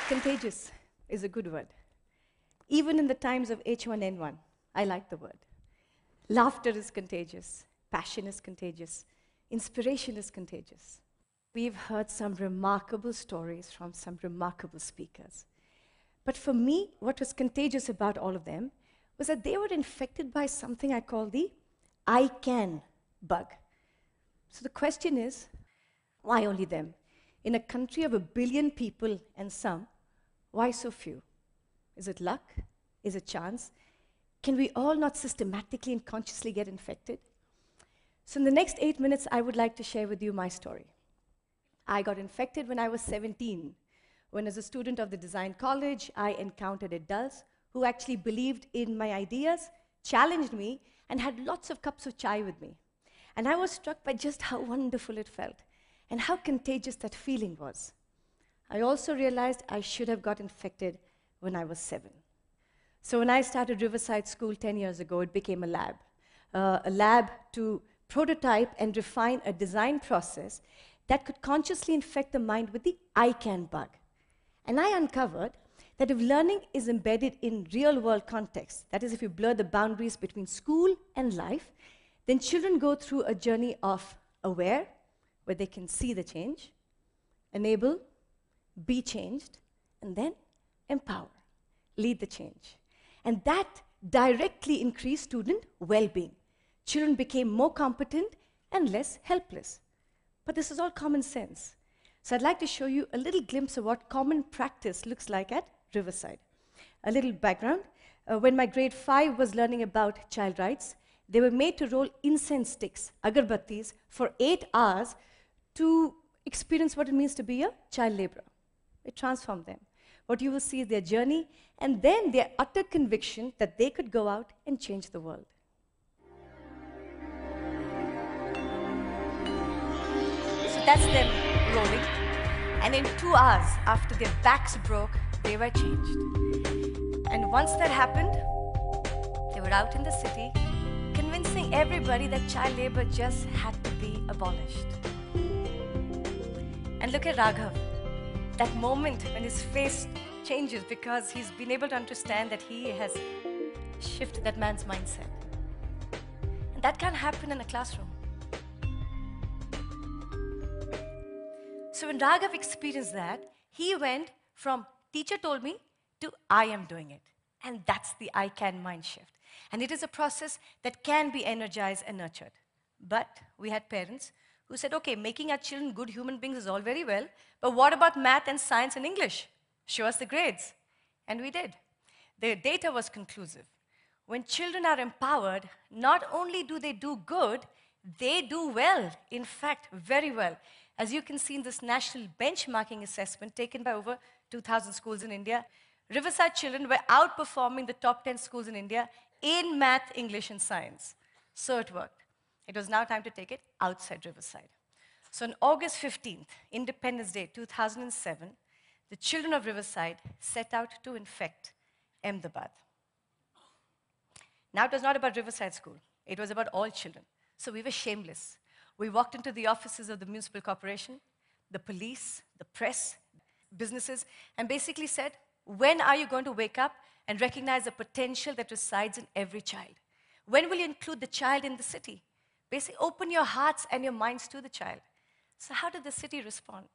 Contagious is a good word. Even in the times of H1N1, I like the word. Laughter is contagious. Passion is contagious. Inspiration is contagious. We've heard some remarkable stories from some remarkable speakers. But for me, what was contagious about all of them was that they were infected by something I call the I can bug. So the question is, why only them? In a country of 1 billion people and some, why so few? Is it luck? Is it chance? Can we all not systematically and consciously get infected? So in the next 8 minutes, I would like to share with you my story. I got infected when I was 17, when as a student of the design college, I encountered adults who actually believed in my ideas, challenged me, and had lots of cups of chai with me. And I was struck by just how wonderful it felt and how contagious that feeling was. I also realized I should have got infected when I was 7. So when I started Riverside School 10 years ago, it became a lab to prototype and refine a design process that could consciously infect the mind with the I can bug. And I uncovered that if learning is embedded in real-world context, that is, if you blur the boundaries between school and life, then children go through a journey of aware, where they can see the change, enable, be changed, and then empower, lead the change. And that directly increased student well-being. Children became more competent and less helpless. But this is all common sense. So I'd like to show you a little glimpse of what common practice looks like at Riverside. A little background. When my grade 5 was learning about child rights, they were made to roll incense sticks, agarbattis, for 8 hours to experience what it means to be a child laborer. It transformed them. What you will see is their journey and then their utter conviction that they could go out and change the world. So that's them rolling. And in 2 hours, after their backs broke, they were changed. And once that happened, they were out in the city, convincing everybody that child labor just had to be abolished. And look at Raghav. That moment when his face changes because he's been able to understand that he has shifted that man's mindset. And that can't happen in a classroom. So when Raghav experienced that, he went from teacher told me to I am doing it. And that's the I can mind shift. And it is a process that can be energized and nurtured. But we had parents who said, okay, making our children good human beings is all very well, but what about math and science and English? Show us the grades. And we did. The data was conclusive. When children are empowered, not only do they do good, they do well. In fact, very well. As you can see in this national benchmarking assessment taken by over 2,000 schools in India, Riverside children were outperforming the top 10 schools in India in math, English, and science. So it worked. It was now time to take it outside Riverside. So on August 15th, Independence Day 2007, the children of Riverside set out to infect Ahmedabad. Now it was not about Riverside School. It was about all children. So we were shameless. We walked into the offices of the municipal corporation, the police, the press, businesses, and basically said, when are you going to wake up and recognize the potential that resides in every child? When will you include the child in the city? Basically, open your hearts and your minds to the child. So how did the city respond?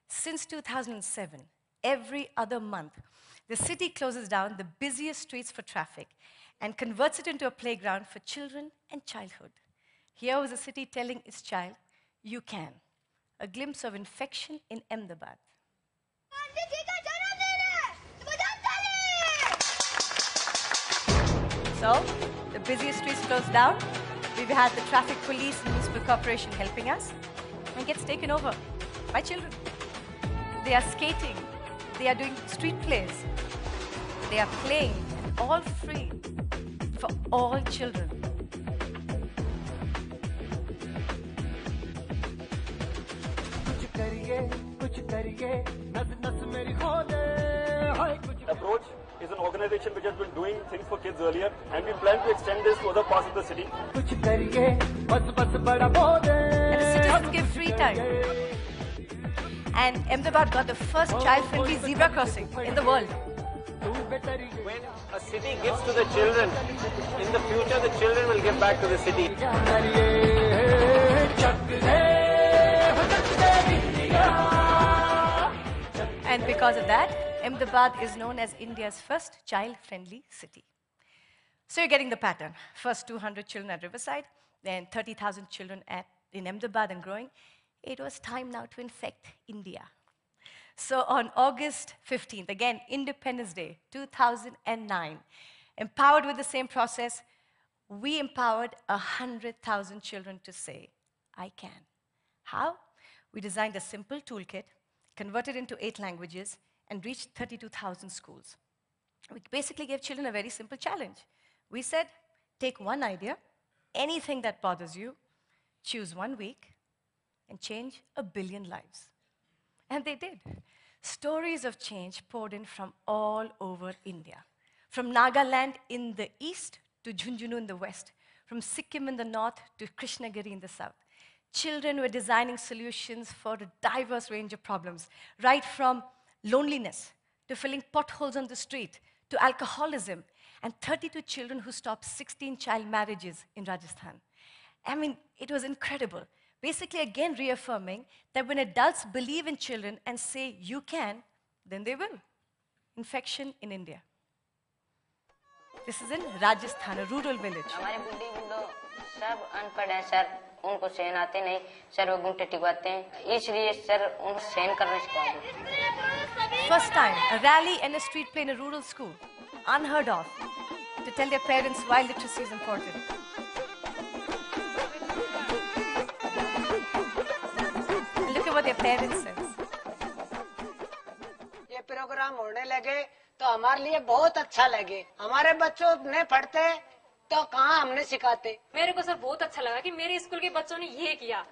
Since 2007, every other month, the city closes down the busiest streets for traffic and converts it into a playground for children and childhood. Here was the city telling its child, you can. A glimpse of infection in Ahmedabad. So, the busiest streets closed down. We've had the traffic police and municipal corporation helping us, and gets taken over by children. They are skating. They are doing street plays. They are playing, and all free for all children. कुछ करिए नस नस organization which has been doing things for kids earlier, and we plan to extend this to other parts of the city. And the citizens give free time. And Ahmedabad got the first child-friendly zebra crossing in the world. When a city gives to the children, in the future the children will give back to the city. And because of that, Ahmedabad is known as India's first child-friendly city. So you're getting the pattern. First 200 children at Riverside, then 30,000 children in Ahmedabad and growing. It was time now to infect India. So on August 15th, again, Independence Day, 2009, empowered with the same process, we empowered 100,000 children to say, I can. How? We designed a simple toolkit, converted into 8 languages, and reached 32,000 schools. We basically gave children a very simple challenge. We said, take one idea, anything that bothers you, choose 1 week, and change 1 billion lives. And they did. Stories of change poured in from all over India. From Nagaland in the east to Jhunjhunu in the west. From Sikkim in the north to Krishnagiri in the south. Children were designing solutions for a diverse range of problems, right from loneliness to filling potholes on the street to alcoholism, and 32 children who stopped 16 child marriages in Rajasthan. I mean, it was incredible. Basically, again, reaffirming that when adults believe in children and say, you can, then they will. Infection in India. This is in Rajasthan, a rural village. First time, a rally and a street play in a rural school, unheard of, to tell their parents why literacy is important. Look at what their parents said. ये programme होने लगे तो हमारे लिए बहुत अच्छा लगे. हमारे बच्चों ने पढ़ते तो कहाँ हमने सिखाते. मेरे को सर बहुत अच्छा लगा कि मेरे स्कूल के बच्चों ने ये किया.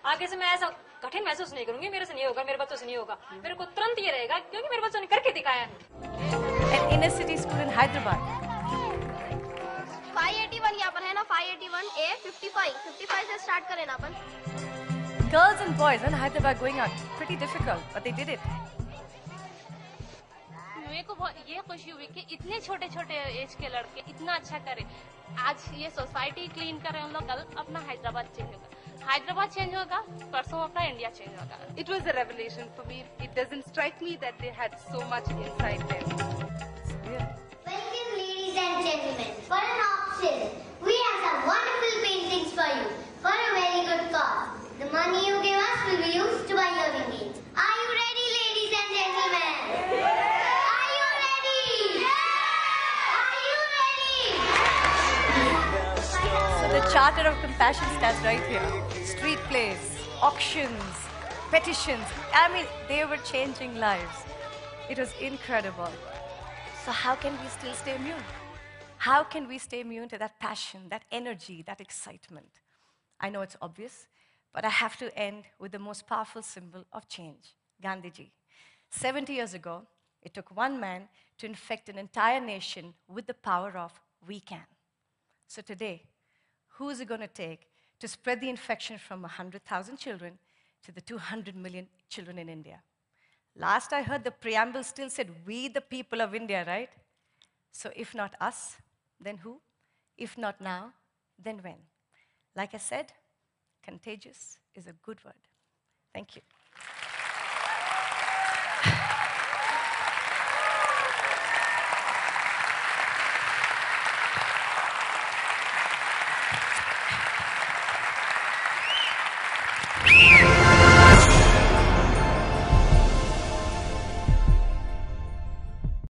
आगे से मैं ऐसा कठिन महसूस नहीं करूंगी. मेरे से नहीं होगा, मेरे बच्चों से नहीं होगा. मेरे को तुरंत ये रहेगा क्योंकि मेरे बच्चों ने करके दिखाया. An inner city school in Hyderabad. 581 यहाँ पर है ना, 581 A 55 से स्टार्ट करें ना अपन. Girls and boys in Hyderabad going out, pretty difficult, but they did it. मेरे को ये खुशी हुई कि इतने छोटे छोटे एज के लड़के इतना अच्छा करे. आज ये सोसाइटी क्लीन कर रहे हैं हम लोग, कल अपना हैदराबाद चेंज होगा. हैदराबाद चेंज होगा, परसों अपना इंडिया चेंज होगा. It was a revelation for me. It doesn't strike me that they had so much inside them. Welcome, ladies and gentlemen, for an auction. We have some wonderful paintings for you for a very good cause. The money you give us will be used to buy hearing aids. Are you ready, ladies and gentlemen? Are you ready? Are you ready? So the Charter of Compassion stands right here. Street plays, auctions, petitions. I mean, they were changing lives. It was incredible. So how can we still stay immune? How can we stay immune to that passion, that energy, that excitement? I know it's obvious, but I have to end with the most powerful symbol of change, Gandhiji. 70 years ago, it took one man to infect an entire nation with the power of we can. So today, who is it going to take to spread the infection from 100,000 children to the 200 million children in India? Last I heard, the preamble still said, we the people of India, right? So if not us, then who? If not now, then when? Like I said, contagious is a good word. Thank you.